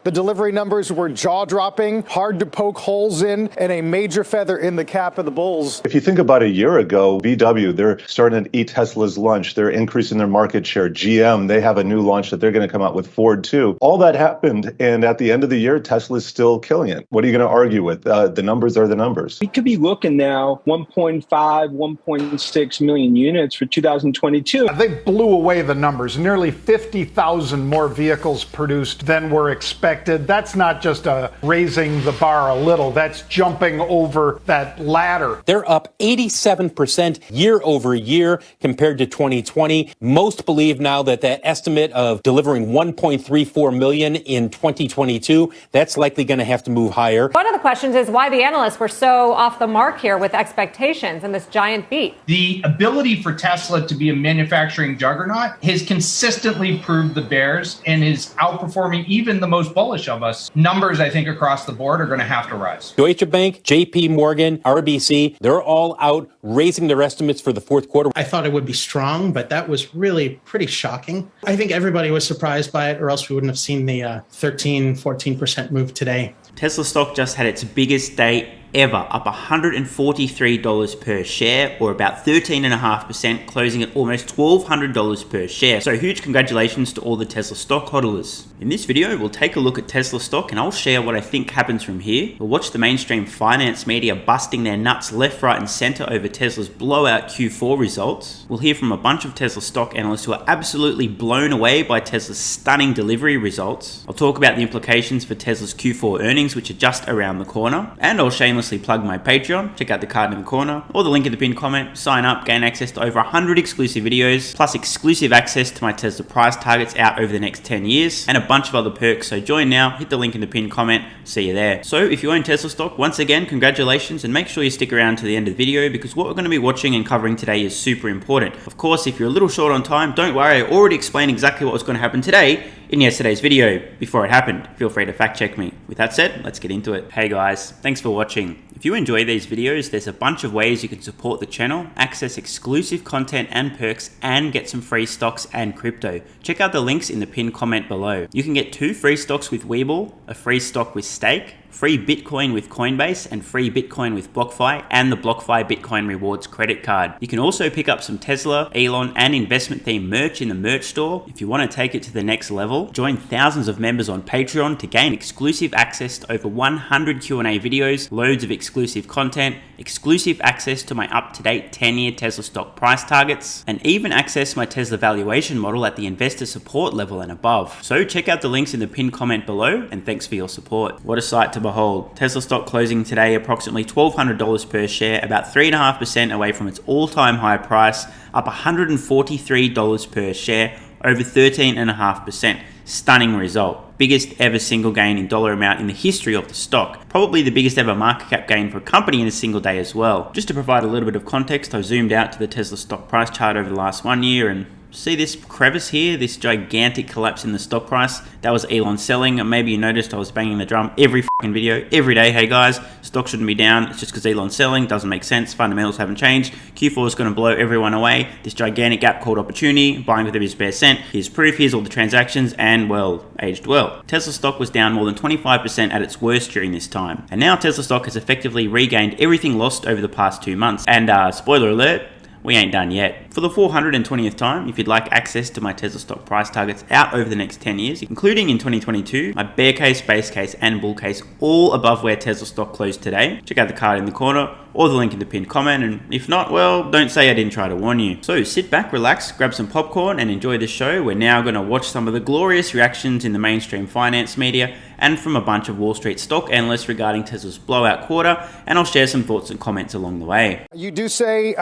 The delivery numbers were jaw-dropping, hard to poke holes in, and a major feather in the cap of the bulls. If you think about a year ago, VW, they're starting to eat Tesla's lunch. They're increasing their market share. GM, they have a new launch that they're going to come out with. Ford, too. All that happened, and at the end of the year, Tesla's still killing it. What are you going to argue with? The numbers are the numbers. We could be looking now 1.5, 1.6 million units for 2022. They blew away the numbers. Nearly 50,000 more vehicles produced than were expected. That's not just raising the bar a little. That's jumping over that ladder. They're up 87% year over year compared to 2020. Most believe now that estimate of delivering 1.34 million in 2022, that's likely going to have to move higher. One of the questions is why the analysts were so off the mark here with expectations and this giant beat. The ability for Tesla to be a manufacturing juggernaut has consistently proved the bears and is outperforming even the most bullish of us. Numbers, I think, across the board are going to have to rise. Deutsche Bank, JP Morgan, RBC, they're all out raising their estimates for the fourth quarter. I thought it would be strong, but that was really pretty shocking. I think everybody was surprised by it, or else we wouldn't have seen the 14% move today. Tesla stock just had its biggest day ever, up $143 per share, or about 13.5%, closing at almost $1,200 per share. So huge congratulations to all the Tesla stock hodlers. In this video, we'll take a look at Tesla stock and I'll share what I think happens from here. We'll watch the mainstream finance media busting their nuts left, right and center over Tesla's blowout Q4 results. We'll hear from a bunch of Tesla stock analysts who are absolutely blown away by Tesla's stunning delivery results. I'll talk about the implications for Tesla's Q4 earnings, which are just around the corner, and I'll shamelessly plug my Patreon. Check out the card in the corner or the link in the pinned comment. Sign up, gain access to over 100 exclusive videos, plus exclusive access to my Tesla price targets out over the next 10 years, and a bunch of other perks. So join now, hit the link in the pinned comment. See you there. So if you own Tesla stock, once again, congratulations, and make sure you stick around to the end of the video because what we're going to be watching and covering today is super important. Of course, if you're a little short on time, don't worry. I already explained exactly what was going to happen today in yesterday's video before it happened. Feel free to fact check me. With that said, let's get into it. Hey guys, thanks for watching. If you enjoy these videos, there's a bunch of ways you can support the channel, access exclusive content and perks, and get some free stocks and crypto. Check out the links in the pinned comment below. You can get 2 free stocks with WeBull, a free stock with Stake, free Bitcoin with Coinbase, and free Bitcoin with BlockFi, and the BlockFi Bitcoin Rewards credit card. You can also pick up some Tesla, Elon, and investment themed merch in the merch store. If you want to take it to the next level, join thousands of members on Patreon to gain exclusive access to over 100 Q&A videos, loads of exclusive content, exclusive access to my up-to-date 10-year Tesla stock price targets, and even access my Tesla valuation model at the investor support level and above. So check out the links in the pinned comment below, and thanks for your support. What a sight to behold. Tesla stock closing today approximately $1,200 per share, about 3.5% away from its all-time high price, up $143 per share, over 13.5%. Stunning result. Biggest ever single gain in dollar amount in the history of the stock. Probably the biggest ever market cap gain for a company in a single day as well. Just to provide a little bit of context, I zoomed out to the Tesla stock price chart over the last 1 year and see this crevice here, this gigantic collapse in the stock price. That was Elon selling. And maybe you noticed I was banging the drum every fucking video, every day. Hey guys, stock shouldn't be down. It's just because Elon's selling. Doesn't make sense. Fundamentals haven't changed. Q4 is going to blow everyone away. This gigantic gap called opportunity. Buying with every spare cent. Here's proof. Here's all the transactions. And well, aged well. Tesla stock was down more than 25% at its worst during this time. And now Tesla stock has effectively regained everything lost over the past 2 months. And spoiler alert, we ain't done yet. For the 420th time, if you'd like access to my Tesla stock price targets out over the next 10 years, including in 2022, my bear case, base case, and bull case, all above where Tesla stock closed today, check out the card in the corner or the link in the pinned comment, and if not, well, don't say I didn't try to warn you. So sit back, relax, grab some popcorn, and enjoy the show. We're now going to watch some of the glorious reactions in the mainstream finance media and from a bunch of Wall Street stock analysts regarding Tesla's blowout quarter, and I'll share some thoughts and comments along the way. You do say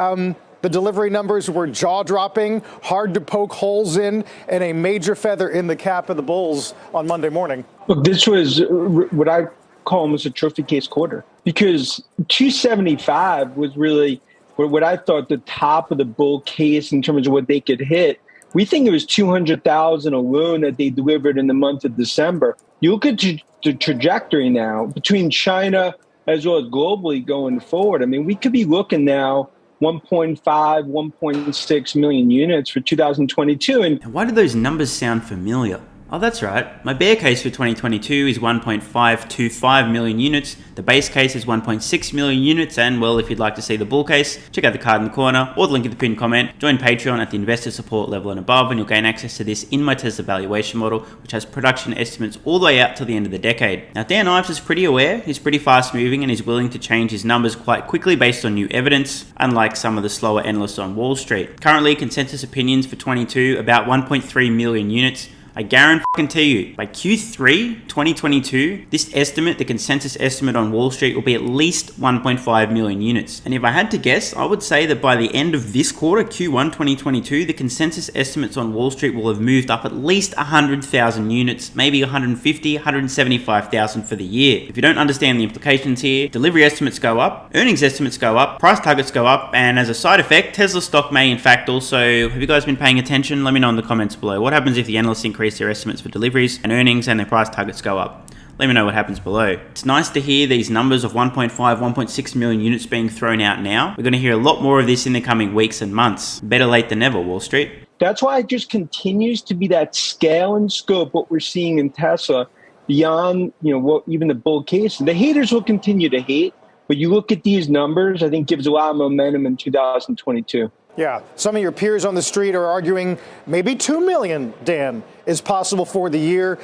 the delivery numbers were jaw-dropping, hard to poke holes in, and a major feather in the cap of the bulls on Monday morning. Look, this was what I call almost a trophy case quarter, because 275 was really what I thought the top of the bull case in terms of what they could hit. We think it was 200,000 alone that they delivered in the month of December. You look at the trajectory now between China as well as globally going forward. I mean, we could be looking now 1.5, 1.6 million units for 2022. And why do those numbers sound familiar? Oh, that's right. My bear case for 2022 is 1.525 million units. The base case is 1.6 million units. And, well, if you'd like to see the bull case, check out the card in the corner or the link in the pinned comment. Join Patreon at the investor support level and above, and you'll gain access to this in my Tesla valuation model, which has production estimates all the way out till the end of the decade. Now, Dan Ives is pretty aware, he's pretty fast moving, and he's willing to change his numbers quite quickly based on new evidence, unlike some of the slower analysts on Wall Street. Currently, consensus opinions for 22 about 1.3 million units. I guarantee you, by Q3 2022, this estimate, the consensus estimate on Wall Street, will be at least 1.5 million units. And if I had to guess, I would say that by the end of this quarter, Q1 2022, the consensus estimates on Wall Street will have moved up at least 100,000 units, maybe 150, 175,000 for the year. If you don't understand the implications here, delivery estimates go up, earnings estimates go up, price targets go up, and as a side effect, Tesla stock may in fact also, have you guys been paying attention? Let me know in the comments below. What happens if the analysts increase their estimates for deliveries and earnings and their price targets go up? Let me know what happens below. It's nice to hear these numbers of 1.5, 1.6 million units being thrown out now. We're going to hear a lot more of this in the coming weeks and months. Better late than never, Wall Street. That's why it just continues to be that scale and scope what we're seeing in Tesla beyond, what even the bull case. The haters will continue to hate, but you look at these numbers, I think gives a lot of momentum in 2022. Yeah, some of your peers on the street are arguing maybe 2 million, Dan, is possible for the year.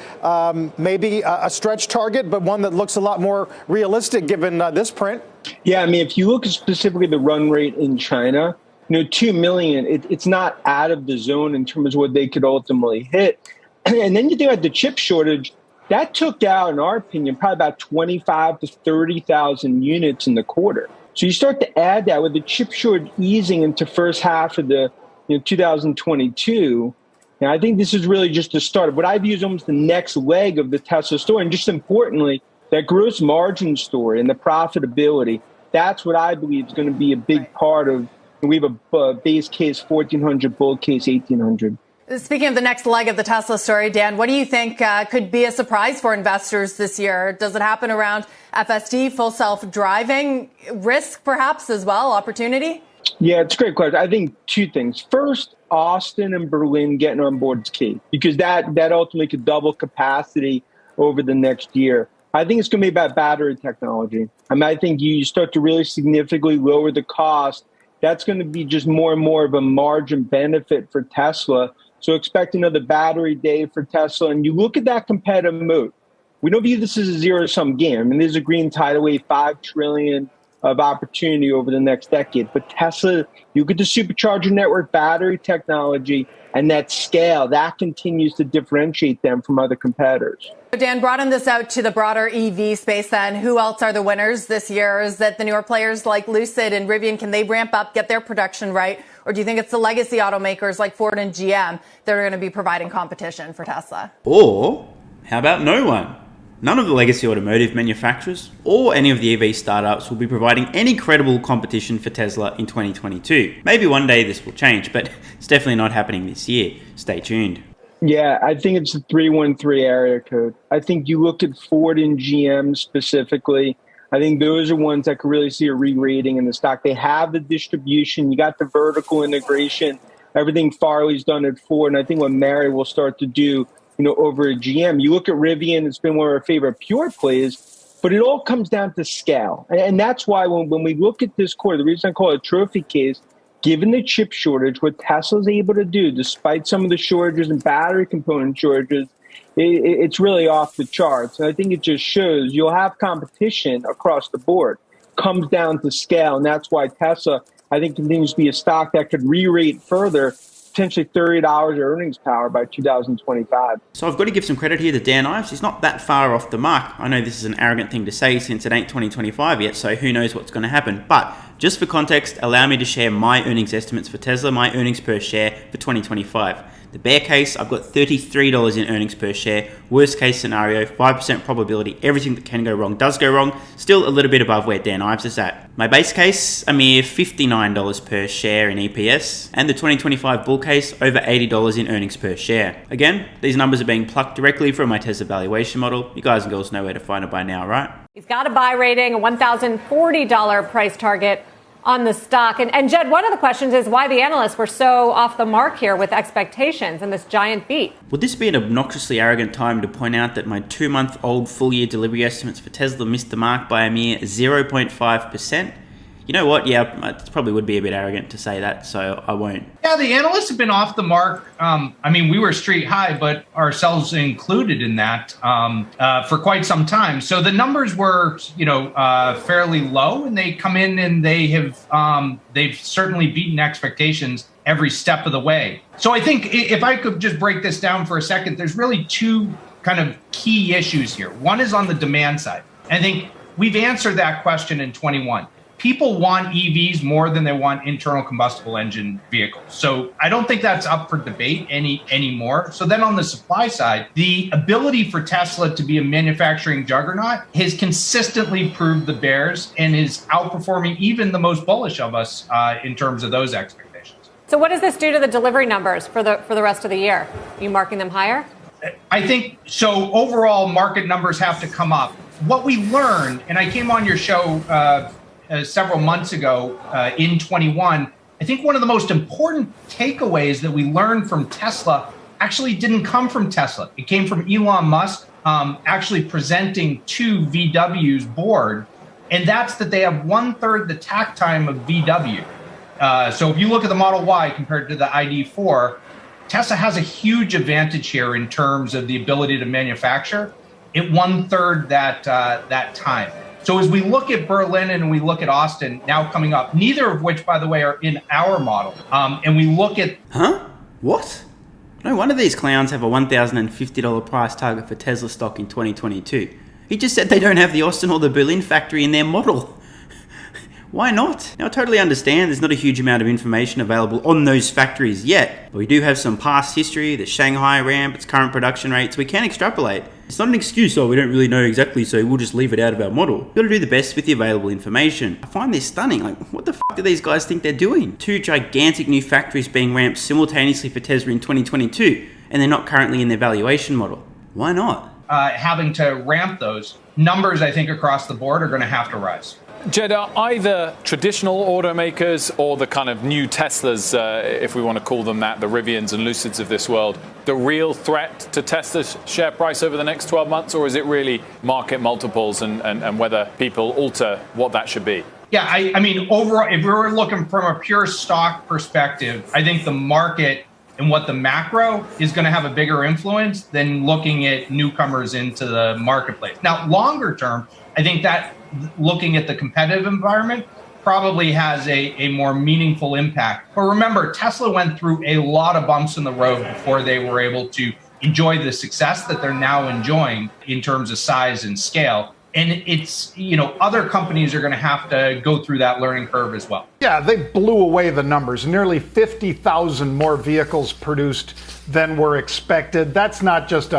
Maybe a stretch target, but one that looks a lot more realistic given this print. Yeah, I mean, if you look at specifically the run rate in China, 2 million, it's not out of the zone in terms of what they could ultimately hit. And then you think about the chip shortage. That took out, in our opinion, probably about 25 to 30,000 units in the quarter. So you start to add that with the chip shortage easing into first half of the 2022. And I think this is really just the start of what I view as almost the next leg of the Tesla story. And just importantly, that gross margin story and the profitability, that's what I believe is going to be a big part of. We have a base case 1,400, bull case 1,800. Speaking of the next leg of the Tesla story, Dan, what do you think could be a surprise for investors this year? Does it happen around FSD, full self-driving, risk perhaps as well, opportunity? Yeah, it's a great question. I think two things. First, Austin and Berlin getting on board is key because that ultimately could double capacity over the next year. I think it's going to be about battery technology. I think you start to really significantly lower the cost. That's going to be just more and more of a margin benefit for Tesla. So expect another battery day for Tesla. And you look at that competitive moat. We don't view this as a zero-sum game. I mean, there's a green tidal wave, $5 trillion of opportunity over the next decade. But Tesla, you get the supercharger network, battery technology, and that scale, that continues to differentiate them from other competitors. Dan, broaden this out to the broader EV space then. Who else are the winners this year? Is that the newer players like Lucid and Rivian? Can they ramp up, get their production right? Or do you think it's the legacy automakers like Ford and GM that are going to be providing competition for Tesla? Or how about no one? None of the legacy automotive manufacturers or any of the EV startups will be providing any credible competition for Tesla in 2022. Maybe one day this will change, but it's definitely not happening this year. Stay tuned. Yeah, I think it's the 313 area code. I think you look at Ford and GM specifically. I think those are ones that could really see a re-rating in the stock. They have the distribution. You got the vertical integration. Everything Farley's done at Ford. And I think what Mary will start to do over at GM. You look at Rivian, it's been one of our favorite pure plays, but it all comes down to scale. And that's why when we look at this quarter, the reason I call it a trophy case, given the chip shortage, what Tesla's able to do, despite some of the shortages and battery component shortages, it's really off the charts. And I think it just shows you'll have competition across the board. Comes down to scale, and that's why Tesla, I think, continues to be a stock that could re-rate further, potentially $30 earnings power by 2025. So I've got to give some credit here to Dan Ives. He's not that far off the mark. I know this is an arrogant thing to say since it ain't 2025 yet, so who knows what's going to happen. But just for context, allow me to share my earnings estimates for Tesla, my earnings per share for 2025. The bear case, I've got $33 in earnings per share. Worst case scenario, 5% probability, everything that can go wrong does go wrong. Still a little bit above where Dan Ives is at. My base case, a mere $59 per share in EPS. And the 2025 bull case, over $80 in earnings per share. Again, these numbers are being plucked directly from my Tesla valuation model. You guys and girls know where to find it by now, right? He's got a buy rating, a $1,040 price target. on the stock. And Jed, one of the questions is why the analysts were so off the mark here with expectations and this giant beat. Would this be an obnoxiously arrogant time to point out that my 2-month-old full-year delivery estimates for Tesla missed the mark by a mere 0.5%? You know what? Yeah, it probably would be a bit arrogant to say that, so I won't. Yeah, the analysts have been off the mark. We were street high, but ourselves included in that for quite some time. So the numbers were, fairly low, and they come in and they've certainly beaten expectations every step of the way. So I think if I could just break this down for a second, there's really two kind of key issues here. One is on the demand side. I think we've answered that question in 21. People want EVs more than they want internal combustible engine vehicles. So I don't think that's up for debate anymore. So then on the supply side, the ability for Tesla to be a manufacturing juggernaut has consistently proved the bears and is outperforming even the most bullish of us in terms of those expectations. So what does this do to the delivery numbers for the rest of the year? Are you marking them higher? I think so. Overall, market numbers have to come up. What we learned, and I came on your show several months ago in 21, I think one of the most important takeaways that we learned from Tesla actually didn't come from Tesla. It came from Elon Musk actually presenting to VW's board, and that's that they have 1/3 the takt time of VW. So if you look at the Model Y compared to the ID4, Tesla has a huge advantage here in terms of the ability to manufacture at 1/3 that time. So as we look at Berlin and we look at Austin now coming up, neither of which, by the way, are in our model, and we look at... Huh? What? No wonder these clowns have a $1,050 price target for Tesla stock in 2022. He just said they don't have the Austin or the Berlin factory in their model. Why not? Now, I totally understand there's not a huge amount of information available on those factories yet, but we do have some past history, the Shanghai ramp, its current production rates, we can extrapolate. It's not an excuse, we don't really know exactly, so we'll just leave it out of our model. You've got to do the best with the available information. I find this stunning. What the fuck do these guys think they're doing? 2 gigantic new factories being ramped simultaneously for Tesla in 2022, and they're not currently in their valuation model. Why not? Having to ramp those numbers, I think, across the board are going to have to rise. Jed, are either traditional automakers or the kind of new Teslas, if we want to call them that, the Rivians and Lucids of this world, the real threat to Tesla's share price over the next 12 months? Or is it really market multiples and whether people alter what that should be? Yeah, I mean, overall, if we were looking from a pure stock perspective, I think the market and what the macro is going to have a bigger influence than looking at newcomers into the marketplace. Now, longer term, I think that looking at the competitive environment probably has a more meaningful impact. But remember, Tesla went through a lot of bumps in the road before they were able to enjoy the success that they're now enjoying in terms of size and scale. And it's, other companies are going to have to go through that learning curve as well. Yeah, they blew away the numbers. Nearly 50,000 more vehicles produced than were expected. That's not just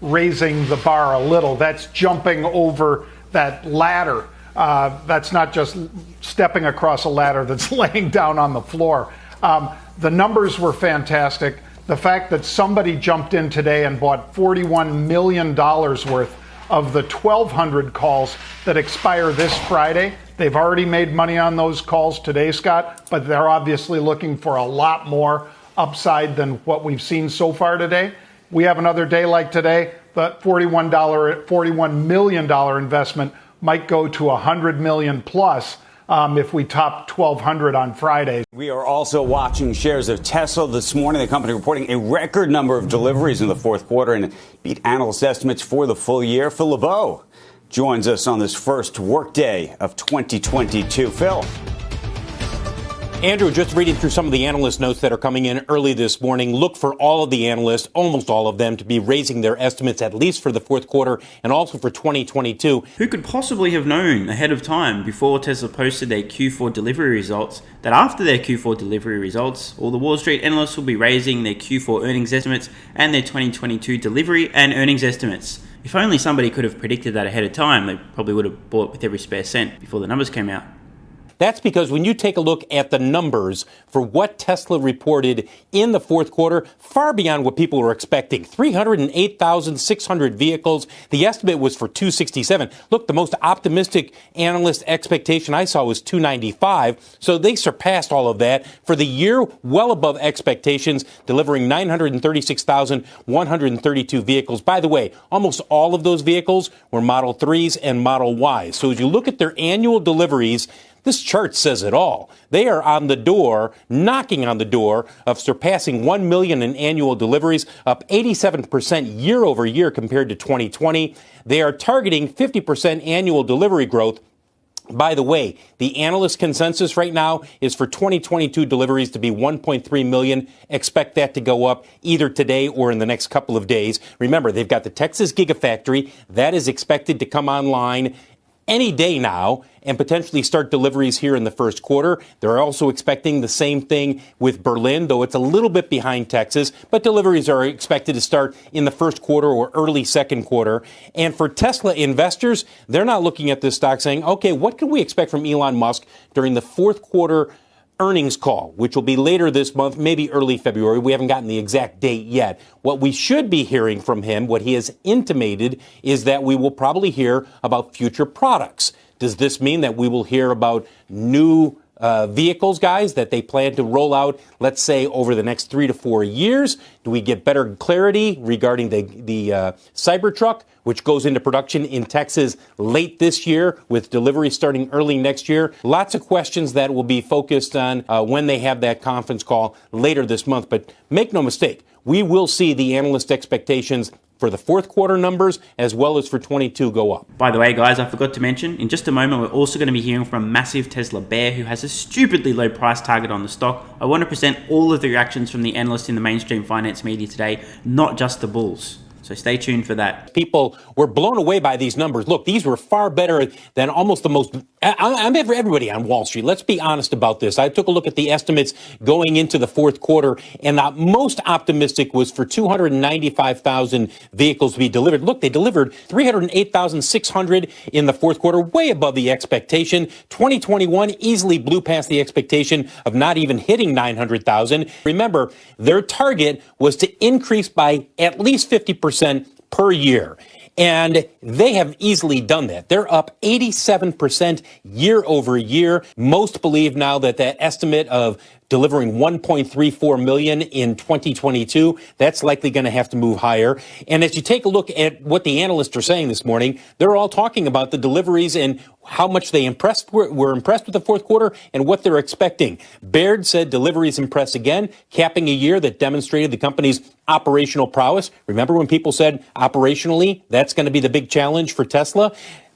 raising the bar a little. That's jumping over that ladder. That's not just stepping across a ladder that's laying down on the floor. The numbers were fantastic. The fact that somebody jumped in today and bought $41 million worth of the 1,200 calls that expire this Friday. They've already made money on those calls today, Scott, but they're obviously looking for a lot more upside than what we've seen so far today. We have another day like today. The $41 million investment might go to $100 million plus if we top 1,200 on Friday. We are also watching shares of Tesla this morning. The company reporting a record number of deliveries in the fourth quarter and beat analyst estimates for the full year. Phil LeBeau joins us on this first workday of 2022. Phil. Andrew, just reading through some of the analyst notes that are coming in early this morning, look for all of the analysts, almost all of them, to be raising their estimates at least for the fourth quarter and also for 2022. Who could possibly have known ahead of time before Tesla posted their Q4 delivery results that after their Q4 delivery results, all the Wall Street analysts will be raising their Q4 earnings estimates and their 2022 delivery and earnings estimates? If only somebody could have predicted that ahead of time, they probably would have bought with every spare cent before the numbers came out. That's because when you take a look at the numbers for what Tesla reported in the fourth quarter, far beyond what people were expecting. 308,600 vehicles. The estimate was for 267. Look, the most optimistic analyst expectation I saw was 295. So they surpassed all of that. For the year, well above expectations, delivering 936,132 vehicles. By the way, almost all of those vehicles were Model 3s and Model Ys. So as you look at their annual deliveries, this chart says it all. They are on the door, knocking on the door of surpassing 1 million in annual deliveries, up 87% year over year compared to 2020. They are targeting 50% annual delivery growth. By the way, the analyst consensus right now is for 2022 deliveries to be 1.3 million. Expect that to go up either today or in the next couple of days. Remember, they've got the Texas Gigafactory. That is expected to come online any day now and potentially start deliveries here in the first quarter. They're also expecting the same thing with Berlin, though it's a little bit behind Texas, but deliveries are expected to start in the first quarter or early second quarter. And for Tesla investors, they're not looking at this stock saying, okay, what can we expect from Elon Musk during the fourth quarter earnings call, which will be later this month, maybe early February. We haven't gotten the exact date yet. What we should be hearing from him, what he has intimated, is that we will probably hear about future products. Does this mean that we will hear about new vehicles, guys, that they plan to roll out, let's say, over the next 3 to 4 years? Do we get better clarity regarding the Cybertruck, which goes into production in Texas late this year with delivery starting early next year? Lots of questions that will be focused on when they have that conference call later this month. But make no mistake, we will see the analyst expectations for the fourth quarter numbers as well as for 22 go up. By the way, guys, I forgot to mention, in just a moment, we're also going to be hearing from a massive Tesla bear who has a stupidly low price target on the stock. I want to present all of the reactions from the analysts in the mainstream finance media today, not just the bulls. So stay tuned for that. People were blown away by these numbers. Look, these were far better than almost the most. I'm everybody on Wall Street. Let's be honest about this. I took a look at the estimates going into the fourth quarter, and the most optimistic was for 295,000 vehicles to be delivered. Look, they delivered 308,600 in the fourth quarter, way above the expectation. 2021 easily blew past the expectation of not even hitting 900,000. Remember, their target was to increase by at least 50% per year. And they have easily done that. They're up 87% year over year. Most believe now that that estimate of delivering 1.34 million in 2022, that's likely going to have to move higher. And as you take a look at what the analysts are saying this morning, they're all talking about the deliveries and how much they were impressed with the fourth quarter and what they're expecting. Baird said deliveries impressed again, capping a year that demonstrated the company's operational prowess. Remember when people said operationally, that's going to be the big challenge for Tesla?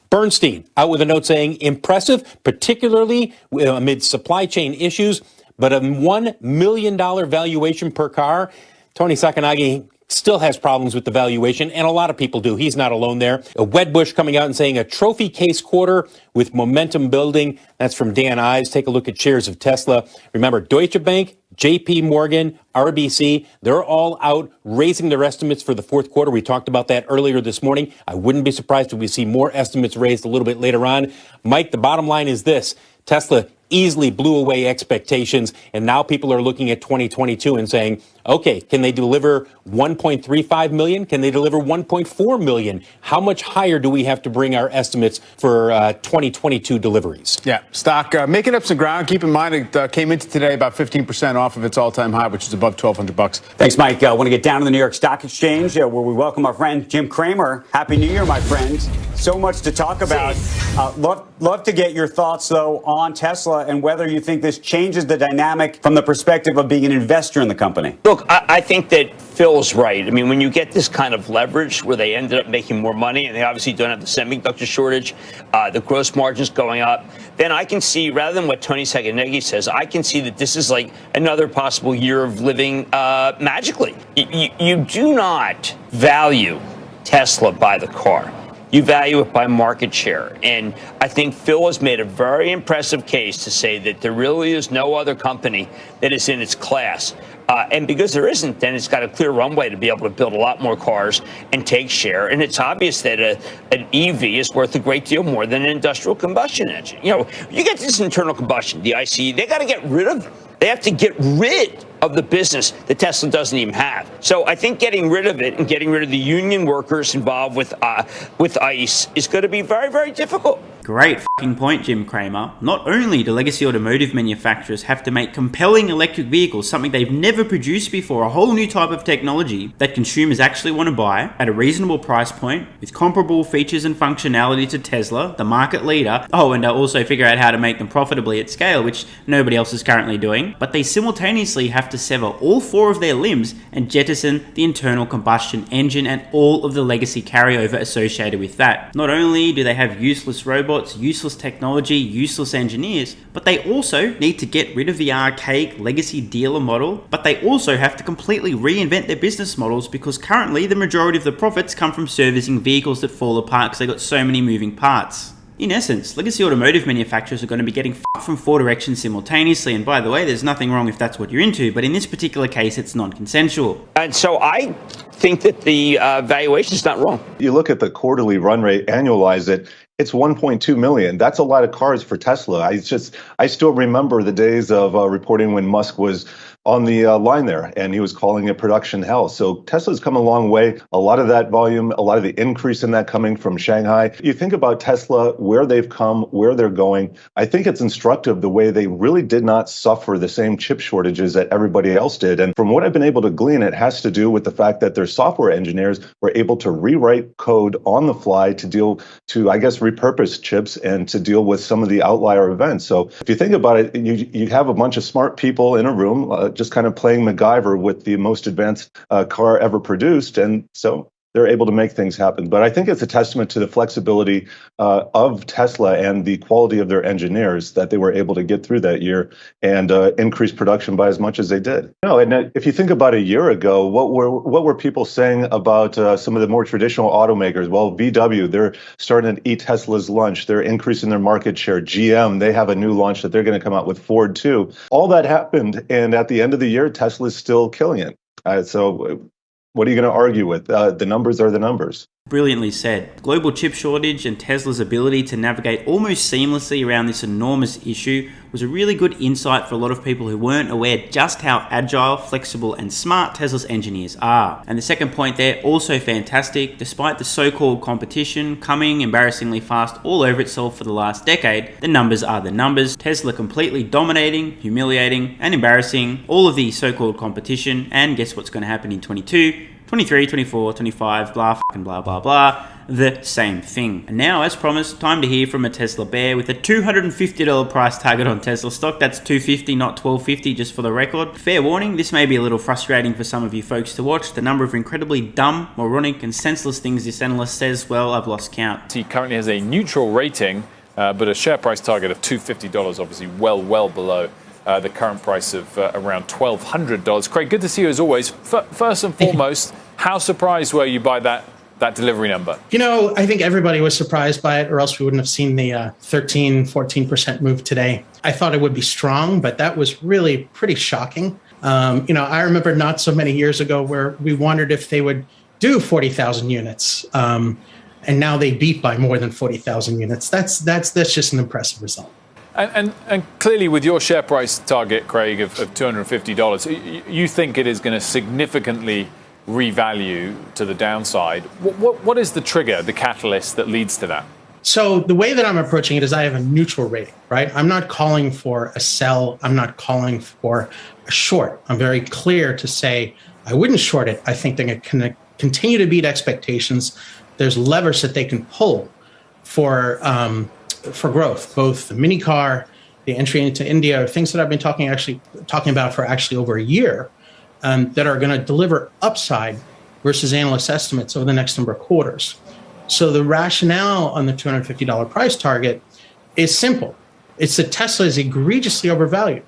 Bernstein out with a note saying impressive, particularly amid supply chain issues, but a $1 million valuation per car. Tony Sacconaghi still has problems with the valuation, and a lot of people do. He's not alone there. Wedbush coming out and saying a trophy case quarter with momentum building. That's from Dan Ives. Take a look at shares of Tesla. Remember, Deutsche Bank, JP Morgan, RBC, they're all out raising their estimates for the fourth quarter. We talked about that earlier this morning. I wouldn't be surprised if we see more estimates raised a little bit later on. Mike, the bottom line is this. Tesla easily blew away expectations, and now people are looking at 2022 and saying, okay, can they deliver 1.35 million? Can they deliver 1.4 million? How much higher do we have to bring our estimates for 2022 deliveries? Yeah, stock making up some ground. Keep in mind it came into today about 15% off of its all-time high, which is above $1,200. Thanks, Mike. I want to get down to the New York Stock Exchange where we welcome our friend Jim Cramer. Happy New Year, my friend. So much to talk about. Love to get your thoughts, though, on Tesla and whether you think this changes the dynamic from the perspective of being an investor in the company. Look, I think that Phil's right. I mean, when you get this kind of leverage where they ended up making more money and they obviously don't have the semiconductor shortage, the gross margins going up, then I can see, rather than what Tony Sacconaghi says, I can see that this is like another possible year of living magically. You do not value Tesla by the car. You value it by market share. And I think Phil has made a very impressive case to say that there really is no other company that is in its class. And because there isn't, then it's got a clear runway to be able to build a lot more cars and take share. And it's obvious that an EV is worth a great deal more than an industrial combustion engine. You know, you get this internal combustion, the ICE, they got to get rid of, they have to get rid of the business that Tesla doesn't even have. So I think getting rid of it and getting rid of the union workers involved with ICE is going to be very, very difficult. Great fucking point, Jim Cramer. Not only do legacy automotive manufacturers have to make compelling electric vehicles, something they've never produced before, a whole new type of technology that consumers actually want to buy at a reasonable price point with comparable features and functionality to Tesla, the market leader. Oh, and also figure out how to make them profitably at scale, which nobody else is currently doing. But they simultaneously have to sever all 4 of their limbs and jettison the internal combustion engine and all of the legacy carryover associated with that. Not only do they have useless robots, useless technology, useless engineers, but they also need to get rid of the archaic legacy dealer model, but they also have to completely reinvent their business models because currently the majority of the profits come from servicing vehicles that fall apart because they've got so many moving parts. In essence, legacy automotive manufacturers are going to be getting fucked from 4 directions simultaneously, and by the way, there's nothing wrong if that's what you're into, but in this particular case, it's non-consensual. And so I think that the valuation is not wrong. You look at the quarterly run rate, annualize it, it's 1.2 million. That's a lot of cars for Tesla. I still remember the days of reporting when Musk was on the line there, and he was calling it production hell. So Tesla's come a long way. A lot of that volume, a lot of the increase in that coming from Shanghai. You think about Tesla, where they've come, where they're going. I think it's instructive the way they really did not suffer the same chip shortages that everybody else did. And from what I've been able to glean, it has to do with the fact that their software engineers were able to rewrite code on the fly to I guess, repurpose chips and to deal with some of the outlier events. So if you think about it, you have a bunch of smart people in a room just kind of playing MacGyver with the most advanced car ever produced. And so they're able to make things happen. But I think it's a testament to the flexibility of Tesla and the quality of their engineers that they were able to get through that year and increase production by as much as they did. And if you think about a year ago, what were people saying about some of the more traditional automakers? Well, VW, they're starting to eat Tesla's lunch. They're increasing their market share. GM, they have a new launch that they're going to come out with. Ford too. All that happened, and at the end of the year, Tesla's still killing it. So what are you going to argue with? The numbers are the numbers. Brilliantly said. Global chip shortage and Tesla's ability to navigate almost seamlessly around this enormous issue was a really good insight for a lot of people who weren't aware just how agile, flexible, and smart Tesla's engineers are. And the second point there, also fantastic. Despite the so-called competition coming embarrassingly fast all over itself for the last decade, the numbers are the numbers. Tesla completely dominating, humiliating, and embarrassing all of the so-called competition. And guess what's going to happen in 22? 23, 24, 25, blah, fucking blah, blah, blah. The same thing. And now, as promised, time to hear from a Tesla bear with a $250 price target on Tesla stock. That's $250, not $1250, just for the record. Fair warning, this may be a little frustrating for some of you folks to watch. The number of incredibly dumb, moronic, and senseless things this analyst says, well, I've lost count. He currently has a neutral rating, but a share price target of $250, obviously well below the current price of around $1,200. Craig, good to see you as always. First and foremost, how surprised were you by that delivery number? I think everybody was surprised by it, or else we wouldn't have seen the 13, 14% move today. I thought it would be strong, but that was really pretty shocking. I remember not so many years ago where we wondered if they would do 40,000 units. And now they beat by more than 40,000 units. That's just an impressive result. And clearly with your share price target, Craig, of $250, you think it is going to significantly revalue to the downside. What is the trigger, the catalyst that leads to that? So the way that I'm approaching it is I have a neutral rating, right? I'm not calling for a sell. I'm not calling for a short. I'm very clear to say I wouldn't short it. I think they can continue to beat expectations. There's levers that they can pull for growth, both the mini car, the entry into India, things that I've been talking about for over a year, that are going to deliver upside versus analyst estimates over the next number of quarters. So the rationale on the $250 price target is simple. It's that Tesla is egregiously overvalued.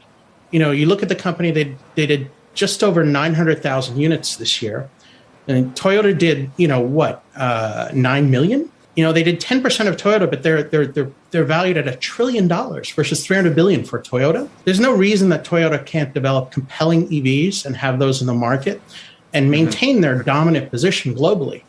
You look at the company, they did just over 900,000 units this year. And Toyota did, 9 million? They did 10% of Toyota, but they're valued at $1 trillion versus $300 billion for Toyota. There's no reason that Toyota can't develop compelling EVs and have those in the market and maintain their dominant position globally.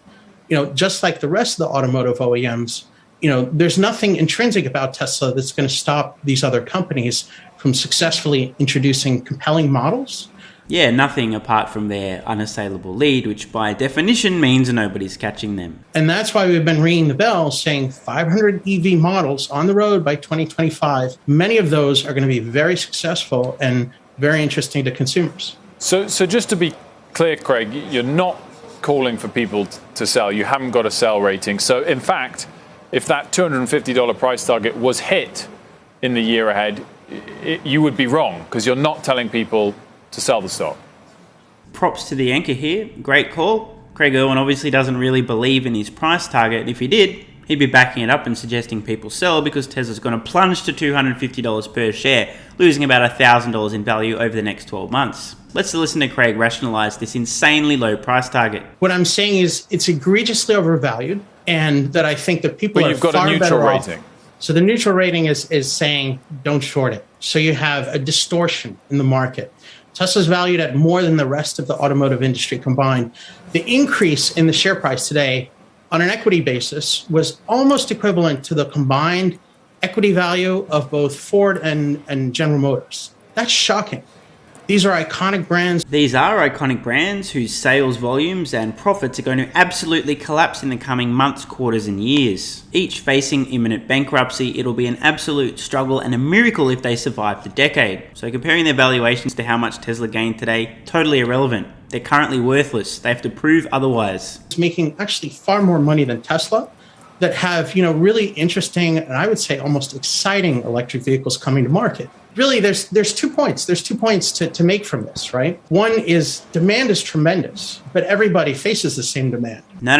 Just like the rest of the automotive OEMs, there's nothing intrinsic about Tesla that's going to stop these other companies from successfully introducing compelling models. Yeah, nothing apart from their unassailable lead, which by definition means nobody's catching them. And that's why we've been ringing the bell saying 500 EV models on the road by 2025. Many of those are going to be very successful and very interesting to consumers. So just to be clear, Craig, you're not calling for people to sell. You haven't got a sell rating. So in fact, if that $250 price target was hit in the year ahead, you would be wrong because you're not telling people to sell the stock. Props to the anchor here. Great call. Craig Irwin obviously doesn't really believe in his price target. If he did, he'd be backing it up and suggesting people sell because Tesla's going to plunge to $250 per share, losing about $1,000 in value over the next 12 months. Let's listen to Craig rationalize this insanely low price target. What I'm saying is it's egregiously overvalued, and that I think that people are far better off. But you've got a neutral rating. So the neutral rating is saying don't short it. So you have a distortion in the market. Tesla's valued at more than the rest of the automotive industry combined. The increase in the share price today on an equity basis was almost equivalent to the combined equity value of both Ford and General Motors. That's shocking. These are iconic brands. These are iconic brands whose sales volumes and profits are going to absolutely collapse in the coming months, quarters, and years. Each facing imminent bankruptcy, it'll be an absolute struggle and a miracle if they survive the decade. So comparing their valuations to how much Tesla gained today, totally irrelevant. They're currently worthless. They have to prove otherwise. It's making actually far more money than Tesla that have, really interesting and I would say almost exciting electric vehicles coming to market. Really, there's 2 points. There's 2 points to make from this, right? One is demand is tremendous, but everybody faces the same demand. No.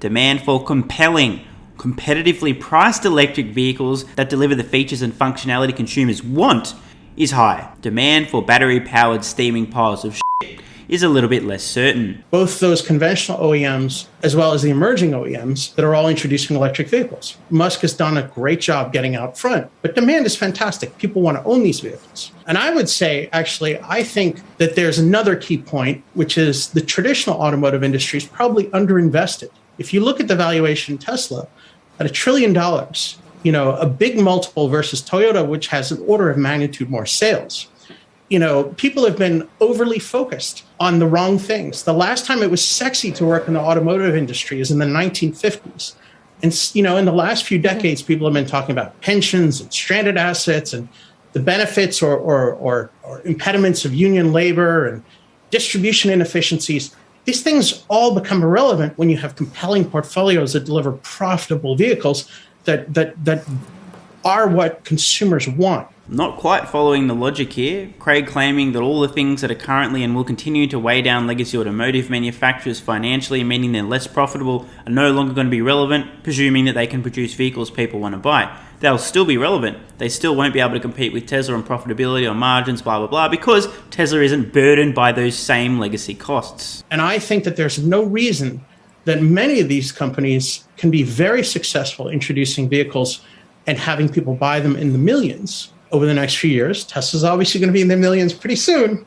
Demand for compelling, competitively priced electric vehicles that deliver the features and functionality consumers want is high. Demand for battery-powered steaming piles of shit is a little bit less certain. Both those conventional OEMs as well as the emerging OEMs that are all introducing electric vehicles. Musk has done a great job getting out front, but demand is fantastic. People want to own these vehicles. And I would say, actually, I think that there's another key point, which is the traditional automotive industry is probably underinvested. If you look at the valuation of Tesla at $1 trillion, a big multiple versus Toyota, which has an order of magnitude more sales. People have been overly focused on the wrong things. The last time it was sexy to work in the automotive industry is in the 1950s. And, in the last few decades, people have been talking about pensions and stranded assets and the benefits or impediments of union labor and distribution inefficiencies. These things all become irrelevant when you have compelling portfolios that deliver profitable vehicles that are what consumers want. Not quite following the logic here. Craig claiming that all the things that are currently and will continue to weigh down legacy automotive manufacturers financially, meaning they're less profitable, are no longer going to be relevant, presuming that they can produce vehicles people want to buy. They'll still be relevant. They still won't be able to compete with Tesla on profitability or margins, blah, blah, blah, because Tesla isn't burdened by those same legacy costs. And I think that there's no reason that many of these companies can be very successful introducing vehicles and having people buy them in the millions over the next few years. Tesla's obviously going to be in the millions pretty soon,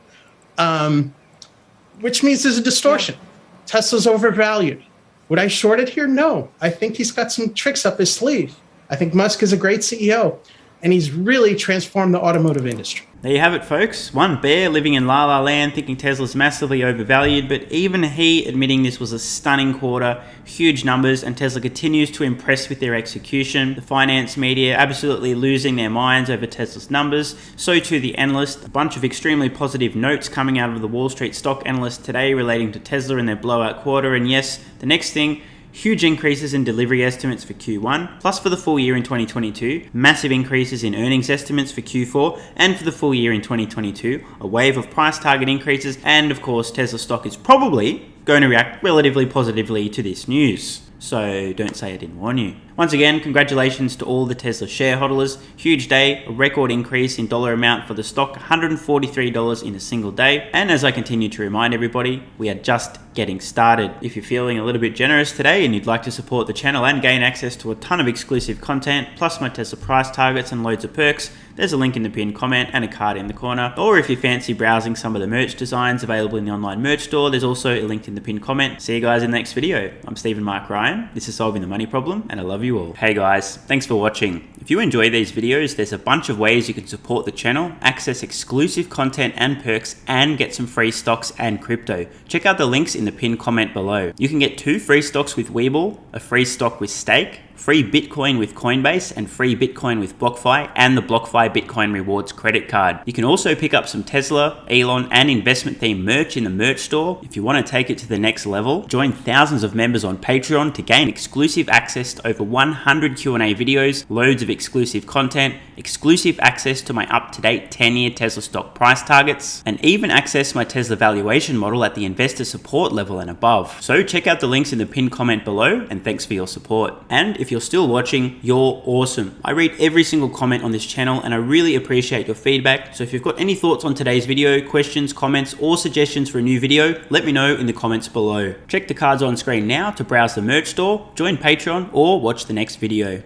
which means there's a distortion. Tesla's overvalued. Would I short it here? No. I think he's got some tricks up his sleeve. I think Musk is a great CEO, and he's really transformed the automotive industry. There you have it, folks. One bear living in La La Land thinking Tesla's massively overvalued, but even he admitting this was a stunning quarter, huge numbers, and Tesla continues to impress with their execution. The finance media absolutely losing their minds over Tesla's numbers. So too the analysts. A bunch of extremely positive notes coming out of the Wall Street stock analysts today relating to Tesla and their blowout quarter. And yes, the next thing, huge increases in delivery estimates for Q1, plus for the full year in 2022, massive increases in earnings estimates for Q4, and for the full year in 2022, a wave of price target increases, and of course Tesla stock is probably going to react relatively positively to this news. So don't say I didn't warn you. Once again, congratulations to all the Tesla shareholders. Huge day, a record increase in dollar amount for the stock, $143 in a single day. And as I continue to remind everybody, we are just getting started. If you're feeling a little bit generous today and you'd like to support the channel and gain access to a ton of exclusive content, plus my Tesla price targets and loads of perks, there's a link in the pinned comment and a card in the corner. Or if you fancy browsing some of the merch designs available in the online merch store, there's also a link in the pinned comment. See you guys in the next video. I'm Stephen Mark Ryan. This is Solving the Money Problem, and I love you all. Hey guys, thanks for watching. If you enjoy these videos, there's a bunch of ways you can support the channel, access exclusive content and perks, and get some free stocks and crypto. Check out the links in the pinned comment below. You can get 2 free stocks with WeBull, a free stock with Stake, free Bitcoin with Coinbase, and free Bitcoin with BlockFi, and the BlockFi Bitcoin Rewards credit card. You can also pick up some Tesla, Elon, and investment themed merch in the merch store. If you want to take it to the next level, join thousands of members on Patreon to gain exclusive access to over 100 Q&A videos, loads of exclusive content, exclusive access to my up-to-date 10-year Tesla stock price targets, and even access my Tesla valuation model at the investor support level and above. So check out the links in the pinned comment below, and thanks for your support. And if you're still watching, you're awesome. I read every single comment on this channel and I really appreciate your feedback. So if you've got any thoughts on today's video, questions, comments, or suggestions for a new video, let me know in the comments below. Check the cards on screen now to browse the merch store, join Patreon, or watch the next video.